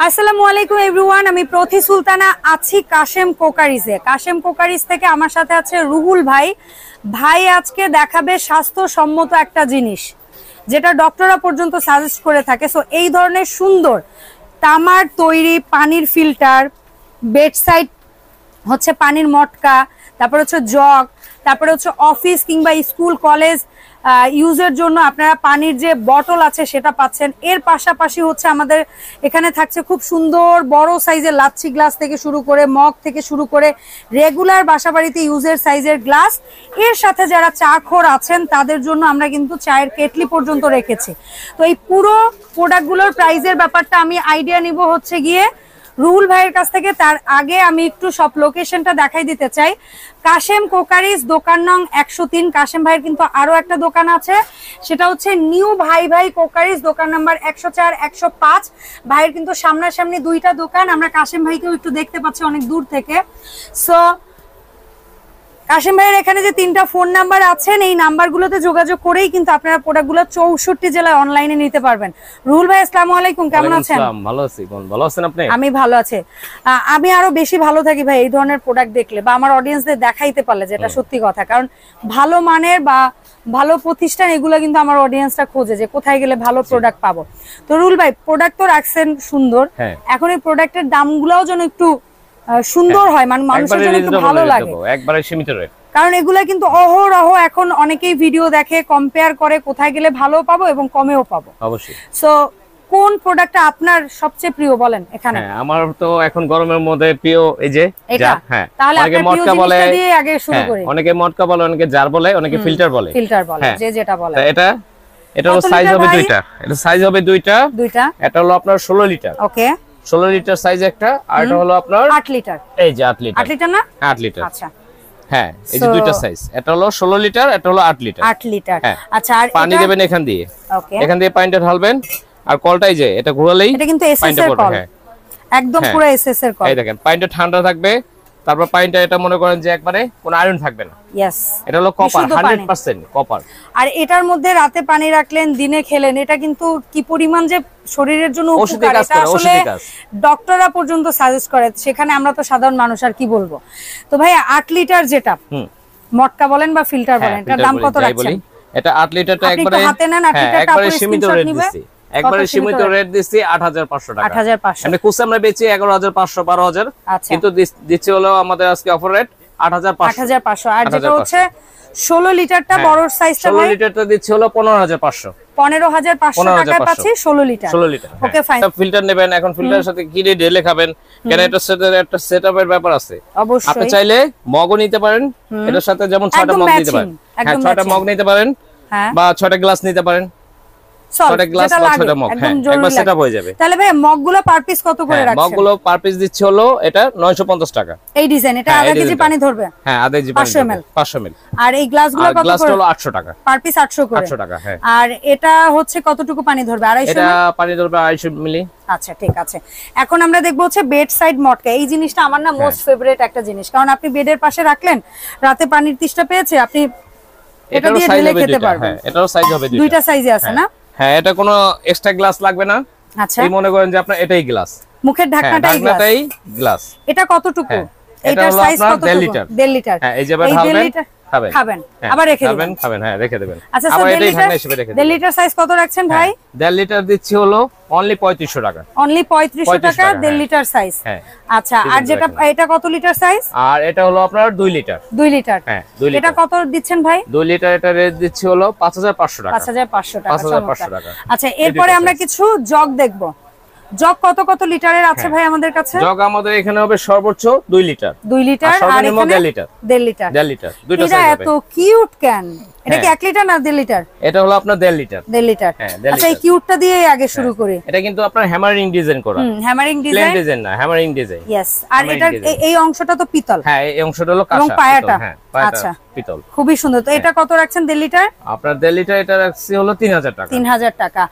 আসসালামু আলাইকুম এভরিওয়ান, আমি প্রথি সুলতানা আছি কাশেম কোকারিজে। কাশেম কোকারিজ থেকে আমার সাথে আছে রুহুল ভাই। ভাই আজকে দেখাবে স্বাস্থ্যসম্মত একটা জিনিস যেটা ডক্টররা পর্যন্ত সাজেস্ট করে থাকে। সো এই ধরনের সুন্দর তামার তৈরি পানির ফিল্টার, বেডসাইড হচ্ছে পানির মটকা, তারপর হচ্ছে জগ, তারপরে হচ্ছে অফিস কিংবা স্কুল কলেজ ইউজের জন্য আপনারা পানির যে বটল আছে সেটা পাচ্ছেন। এর পাশাপাশি হচ্ছে আমাদের এখানে থাকছে খুব সুন্দর বড় সাইজের লাচ্ছি গ্লাস থেকে শুরু করে মগ থেকে শুরু করে রেগুলার বাসাবাড়িতে ইউজের সাইজের গ্লাস। এর সাথে যারা চা খোর আছেন তাদের জন্য আমরা কিন্তু চায়ের কেটলি পর্যন্ত রেখেছি। তো এই পুরো প্রোডাক্টগুলোর প্রাইসের ব্যাপারটা আমি আইডিয়া নিব হচ্ছে গিয়ে রুহুল ভাইয়ের কাছ থেকে। তার আগে আমি একটু সব লোকেশনটা দেখাই দিতে চাই। কাশেম কোকারিজ দোকান নং 103। কাশেম ভাইয়ের কিন্তু আরো একটা দোকান আছে, সেটা হচ্ছে নিউ ভাই ভাই কোকারিজ দোকান নাম্বার 104, 105। ভাইয়ের কিন্তু সামনাসামনি দুইটা দোকান। আমরা কাশেম ভাইকেও একটু দেখতে পাচ্ছি অনেক দূর থেকে। সো কাশেম ভাইয়ের এখানে যে 3টা ফোন নাম্বার আছেন, এই নাম্বারগুলোতে যোগাযোগ করেই কিন্তু আপনারা প্রোডাক্টগুলো 64 জেলায় অনলাইনে নিতে পারবেন। রুহুল ভাই আসসালামু আলাইকুম, কেমন আছেন? ভালো আছি। ভালো আছেন আপনি? আমি ভালো আছি। আমি আরো বেশি ভালো থাকি ভাই এই ধরনের প্রোডাক্ট দেখলে, বা আমার অডিয়েন্সদের দেখাইতে পারলে, যেটা সত্যি কথা। কারণ ভালো মানের বা ভালো প্রতিষ্ঠান এগুলো কিন্তু আমার অডিয়েন্সটা খোঁজে যে কোথায় গেলে ভালো প্রোডাক্ট পাবো। তো রুহুল ভাই প্রোডাক্ট তো রাখছেন সুন্দর, এখন এই প্রোডাক্টের দামগুলোও যেন একটু সুন্দর হয়, মানে মানুষের জন্য একটু ভালো লাগে, একবারে সীমিত রেট। কারণ এগুলা কিন্তু অহরহ এখন অনেকেই ভিডিও দেখে, কম্পেয়ার করে কোথায় গেলে ভালো পাবো এবং কমেও পাবো। অবশ্যই। সো কোন প্রোডাক্টটা আপনার সবচেয়ে প্রিয় বলেন এখানে? আমার তো এখন গরমের মধ্যে প্রিয় এই যে এটা। তাহলে অনেকে মটকা বলে, দিয়ে আগে শুরু করি। অনেকে মটকা বলে, অনেকে জার বলে, অনেকে ফিল্টার বলে। ফিল্টার বলে, যে যেটা বলে। এটা হলো সাইজ হবে দুইটা। এটা সাইজ হবে দুইটা। এটা হলো আপনার 16 লিটার। ওকে, 16 লিটার সাইজ একটা, আর এটা হলো আপনার 8 লিটার। এই যে 8 লিটার। 8 লিটার না? 8 লিটার। আচ্ছা, হ্যাঁ, এই যে দুইটা সাইজ। এটা হলো 16 লিটার, এটা হলো 8 লিটার। 8 লিটার। আচ্ছা, আর পানি দেবেন এখান দিয়ে। ওকে, এখান দিয়ে পানিটা ঢালবেন, আর কলটাই যে এটা ঘোরালেই এটা কিন্তু এসএস এর কল, একদম পুরো এসএস এর কল। এই দেখেন পানিটা ঠান্ডা থাকবে, তারপর পানিটা এটা মনে করেন যে একবারে কোনো আয়রন থাকবে না। यस, এটা হলো কপার, 100% কপার। আর এটার মধ্যে রাতে পানি রাখলেন, দিনে খেলেন, এটা কিন্তু কি পরিমাণ যে শরীরের জন্য উপকার, এটা আসলে ডক্টররা পর্যন্ত সাজেস্ট করে। সেখানে আমরা তো সাধারণ মানুষ আর কি বলবো। তো ভাই 8 লিটার যেটা মটকা বলেন বা ফিল্টার বলেন, এটার দাম কত রাখছেন? এটা 8 লিটারটা একবারে হাতে নেন, 8 লিটারটা একবারে সীমিত রেট দিছি। একবারে সীমিত রেট দিছি 8500 টাকা। 8500। আমরা কুসা আমরা বেচি 11500, 12000, কিন্তু দিচ্ছি হলো আমাদের আজকে অফার রেট 8500। আর যেটা হচ্ছে 16 লিটারটা বড় সাইজটা, 16 লিটারটা দিচ্ছি হলো 15500। 15500 টাকায় পাচ্ছি 16 লিটার। Okay fine. ফিল্টার নেবেন, এখন ফিল্টারের সাথে কি দিয়ে ঢেলে খাবেন, কেন এটার সাথে একটা সেটআপের ব্যাপার আছে। অবশ্যই আপনি চাইলে মগও নিতে পারেন এটার সাথে, যেমন 6টা মগ নিতে পারেন। হ্যাঁ, 6টা মগ নিতে পারেন, বা 6টা গ্লাস নিতে পারেন। 6টা গ্লাস বা 6টা মগ, একবার সেটআপ হয়ে যাবে। তাহলে ভাই মগগুলো পার পিস কত করে রাখছেন? মগগুলো পার পিস দিচ্ছি হলো এটা 950 টাকা। এই ডিজাইন এটা আধা কেজি পানি ধরবে? হ্যাঁ, আধা কেজি পানি 500 ml। আর এই গ্লাসগুলো কত করে? গ্লাসটা হলো 800 টাকা পার পিস, 800 করে। 800 টাকা, হ্যাঁ। আর এটা হচ্ছে কতটুকু পানি ধরবে? 250? এটা পানি ধরবে 250 মিলি। আচ্ছা, ঠিক আছে। এখন আমরা দেখবো হচ্ছে বেড সাইড মটকা। এই জিনিসটা আমার না মোস্ট ফেভারিট একটা জিনিস, কারণ আপনি বেডের পাশে রাখলেন, রাতে পানির তৃষ্ণা পেয়েছে, আপনি এটা দিয়ে ঢেলে খেতে পারবেন। হ্যাঁ, এটারও সাইজ হবে দুইটা সাইজে আছে না? হ্যাঁ, এটা কোনো এক্সট্রা গ্লাস লাগবে না। আচ্ছা, এই মনে করেন যে আপনার এটাই গ্লাস, মুখের ঢাকনাটাই গ্লাস। এটা কতটুকু? এটার সাইজ কত? 1.5 লিটার। 1.5 লিটার। হ্যাঁ, এই যে ঢালবেন, খাবেন, আবার রেখে দিবেন। খাবেন, হ্যাঁ, রেখে দিবেন। আচ্ছা, আবার এটাই ঢাকনা হিসেবে রেখে দিবেন। 1.5 লিটার সাইজ কত রাখছেন ভাই? 1.5 লিটার দিচ্ছি হলো অনলি 3500 টাকা। অনলি 3500 টাকা 1.5 লিটার সাইজ। হ্যাঁ। আচ্ছা, আর যেটা এটা কত লিটার সাইজ? আর এটা হলো আপনার 2 লিটার। 2 লিটার। হ্যাঁ, 2 লিটার। এটা কত দিচ্ছেন ভাই? 2 লিটার এটা রেট দিচ্ছি হলো 5500 টাকা। 5500 টাকা। 5500 টাকা। আচ্ছা, এরপরে আমরা কিছু জগ দেখব। জগ কত লিটারের আছে ভাই আমাদের কাছে? জগ আমাদের এখানে হবে সর্বোচ্চ 2 লিটার। 2 লিটার, আর এখানে 1.5 লিটার। 1.5 লিটার। 1.5 লিটার দুইটা সাইজ হবে। এটা এত কিউট কেন? এটা কি 1 লিটার না 1.5 লিটার? এটা হলো আপনার 1.5 লিটার। 1.5 লিটার। হ্যাঁ, আচ্ছা, এই কিউটটা দিয়ে আগে শুরু করি। এটা কিন্তু আপনার হ্যামারিং ডিজাইন করা। Hammering design. প্লেন ডিজাইন না, হ্যামারিং ডিজাইন। यस। আর এটা এই অংশটা তো পিতল। হ্যাঁ, এই অংশটা হলো কাঁসা। এবং পায়াটা। হ্যাঁ, পায়াটা আচ্ছা, পিতল। খুবই সুন্দর। তো এটা কত রাখছেন? 1.5 লিটার। আপনার 1.5 লিটার এটা রাখছি হলো 3000 টাকা। 3000 টাকা।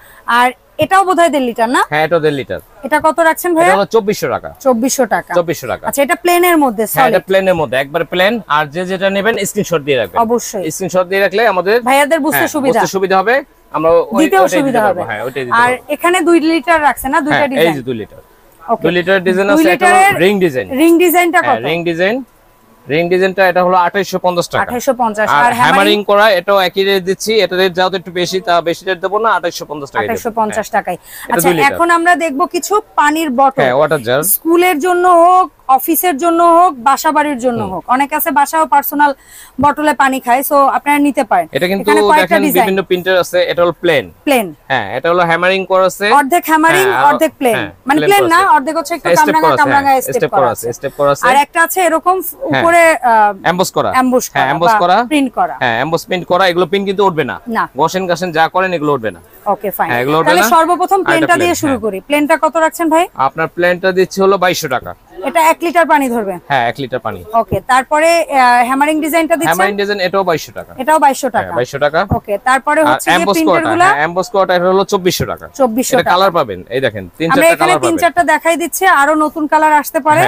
আর এটাও বোধহয় 1.5 লিটার না? হ্যাঁ, এটা 1.5 লিটার। এটা কত রাখছেন ভাই? এটা হলো 2400 টাকা। 2400 টাকা। 2400 টাকা। আচ্ছা, এটা প্লেনের মধ্যে? হ্যাঁ, এটা প্লেনের মধ্যে, একবার প্লেন। আর যেটা নেবেন স্ক্রিনশট দিয়ে রাখবেন। অবশ্যই স্ক্রিনশট দিয়ে রাখলে আমাদের ভাইয়াদের বুঝতে সুবিধা হবে, আমরা দিতেও সুবিধা হবে। হ্যাঁ, ওইটাই দিতে আর হবে। এখানে 2 লিটার রাখছেন না? দুইটা ডিজাইন। এই যে 2 লিটার। 2 লিটারের ডিজাইন আছে, এটা রিং ডিজাইন। রিং ডিজাইনটা কত? রিং ডিজাইনটা এটা হলো 2850 টাকা। 2850। আর হ্যামারিং করা এটাও একই রেট দিচ্ছি, এটা রেট যাও একটু বেশি, তা বেশি রেট দেব না, 2850 টাকা। 2850 টাকায়। আচ্ছা এখন আমরা দেখব কিছু পানির বটল। হ্যাঁ, ওয়াটার জার। স্কুলের জন্য হোক, অফিসের জন্য হোক, বাসাবাড়ির জন্য হোক, অনেকে আছে বাসাও পার্সোনাল বটলে পানি খায়, সো আপনারা নিতে পারেন। এটা কিন্তু দেখেন বিভিন্ন প্রিন্টার আছে, এটা হলো প্লেন। হ্যাঁ, এটা হলো হ্যামারিং করা আছে, অর্ধেক হ্যামারিং অর্ধেক প্লেন, মানে প্লেন না, অর্ধেক হচ্ছে একটু কামরাঙা স্টেপ করা আছে। আর একটা আছে এরকম উপরে এমবস করা, হ্যাঁ এমবস করা, প্রিন্ট করা। হ্যাঁ এমবস প্রিন্ট করা, এগুলো প্রিন্ট কিন্তু উঠবে না, ঘষেন যা করেন এগুলো উঠবে না। Okay fine. তাহলে সর্বপ্রথম প্লেনটা দিয়ে শুরু করি। প্লেনটা কত রাখছেন ভাই? আপনার প্লেনটা দিচ্ছি হলো 2200 টাকা। এটা 1 লিটার পানি ধরবে? হ্যাঁ 1 লিটার পানি। ওকে, তারপরে হ্যামারিং ডিজাইনটা দিচ্ছেন? হ্যামারিং ডিজাইন এটাও 2200 টাকা। এটাও 2200 টাকা। 2200 টাকা। ওকে, তারপরে হচ্ছে যে প্রিন্টারগুলো, হ্যাঁ এমবস কোটা এটা হলো 2400 টাকা। 2400 টাকা। এটা কালার পাবেন, এই দেখেন 3-4টা কালার পাবেন। আমরা এখানে 3-4টা দেখাই দিচ্ছি, আরো নতুন কালার আসতে পারে।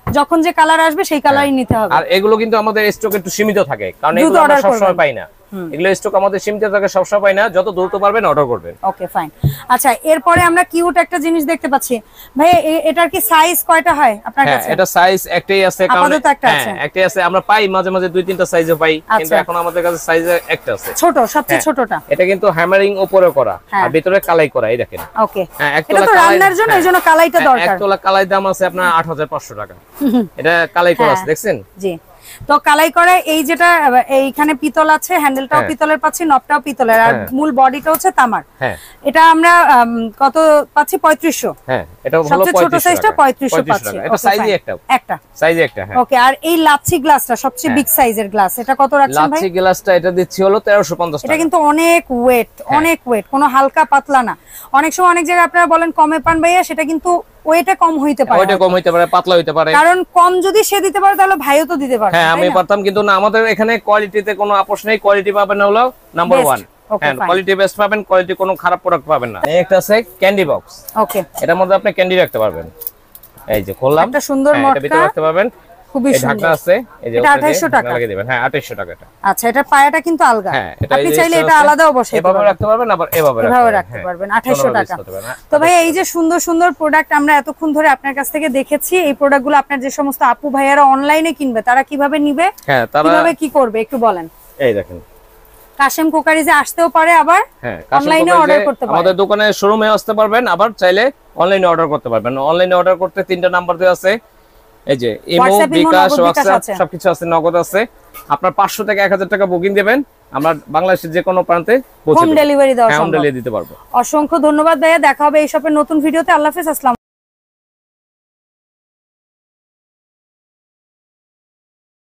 যখন যে কালার আসবে সেই কালারই নিতে হবে। আর এগুলো কিন্তু আমাদের স্টক একটু সীমিত থাকে, কারণ এগুলো আমরা সব সময় পাই না। এগুলো স্টক আমাদের সীমিত থাকে, সব সময় পাই না, যত দ্রুত পারবেন অর্ডার করবেন। Okay fine. আচ্ছা এরপরে আমরা কিউট একটা জিনিস দেখতে পাচ্ছি ভাই, এটার কি সাইজ কয়টা হয় আপনার কাছে? এটা সাইজ একটাই আছে, কারণ একটাই আছে, আমরা পাই মাঝে মাঝে 2-3টা সাইজও পাই, কিন্তু এখন আমাদের কাছে সাইজ একটা আছে, ছোট, সবচেয়ে ছোটটা। এটা কিন্তু হ্যামারিং উপরে করা আর ভিতরে কালাই করা, এই দেখেন। ওকে, এটা তো রান্নার জন্য, এইজন্য কালাইটা দরকার। একতলা কালাই দাম আছে আপনার 8500 টাকা। এটা কালাই করা আছে, দেখছেন? জি। তো কালাই করে এই যেটা এইখানে পিতল আছে, হ্যান্ডেলটাও পিতলের পাচ্ছি, নবটাও পিতলের, আর মূল বডিটা হচ্ছে তামার। এটা আমরা কত পাচ্ছি? 3500। হ্যাঁ, এটা হলো সবচেয়ে ছোট সাইজটা 3500 পাচ্ছি। এটা সাইজই একটা সাইজই একটা। হ্যাঁ ওকে, আর এই লাচ্ছি গ্লাসটা সবচেয়ে বিগ সাইজের গ্লাস, এটা কত রাখছেন ভাই? লাচ্ছি গ্লাসটা এটা দিচ্ছি হলো 1350 টাকা। এটা কিন্তু অনেক ওয়েট, অনেক ওয়েট, কোনো হালকা পাতলা না। অনেক সময় অনেক জায়গায় আপনারা বলেন কমে পান ভাইয়া, সেটা কিন্তু ওয়েটে কম হইতে পারে, ওয়েটে কম হইতে পারে, পাতলা হইতে পারে, কারণ কম যদি সে দিতে পারে তাহলে ভাইও তো দিতে পারে। হ্যাঁ আমি পারতাম, কিন্তু না, আমাদের এখানে কোয়ালিটিতে কোনো আপোষ নেই, কোয়ালিটি পাবেন হলো নাম্বার 1। হ্যাঁ, কোয়ালিটি বেস্ট পাবেন, কোয়ালিটি কোনো খারাপ প্রোডাক্ট পাবেন না। একটা আছে ক্যান্ডি বক্স। ওকে, এটার মধ্যে আপনি ক্যান্ডি রাখতে পারবেন, এই যে খুললাম, একটা সুন্দর মটকা ভিতরে রাখতে পারবেন, খুবই সুন্দর। ঢাকনা আছে, এই যে এটা 2800 টাকা লাগিয়ে দিবেন। হ্যাঁ 2800 টাকা এটা। আচ্ছা, এটা পায়াটা কিন্তু আলগা, হ্যাঁ আপনি চাইলে এটা আলাদাও বসাইতে পারবেন, এভাবে রাখতে পারবেন, আবার এভাবে রাখতে পারবেন। 2800 টাকা। তো ভাই এই যে সুন্দর সুন্দর প্রোডাক্ট আমরা এতক্ষণ ধরে আপনার কাছ থেকে দেখেছি, এই প্রোডাক্টগুলো আপনার যে সমস্ত আপু ভাইয়ারা অনলাইনে কিনবে তারা কিভাবে নিবে, কিভাবে কি করবে একটু বলেন। এই দেখেন, কাশেম কোকারিজে আসতেও পারে, আবার অনলাইনে অর্ডার করতে পারে। আমাদের দোকানে শোরুমে আসতে পারবেন, আবার চাইলে অনলাইনে অর্ডার করতে পারবেন। অনলাইনে অর্ডার করতে 3টা নাম্বার দেওয়া আছে, এই যে ইমো, বিকাশ, হোয়াটসঅ্যাপ সবকিছু আছে, নগদ আছে। আপনার 500 থেকে 1000 টাকা বুকিং দিবেন, আমরা বাংলাদেশের যে কোনো প্রান্তে হোম ডেলিভারি দেওয়া সম্ভব, হোম ডেলিভারি দিতে পারবো। অসংখ্য ধন্যবাদ ভাইয়া, দেখা হবে এই শপের নতুন ভিডিওতে। আল্লাহ হাফেজ, আসসালাম।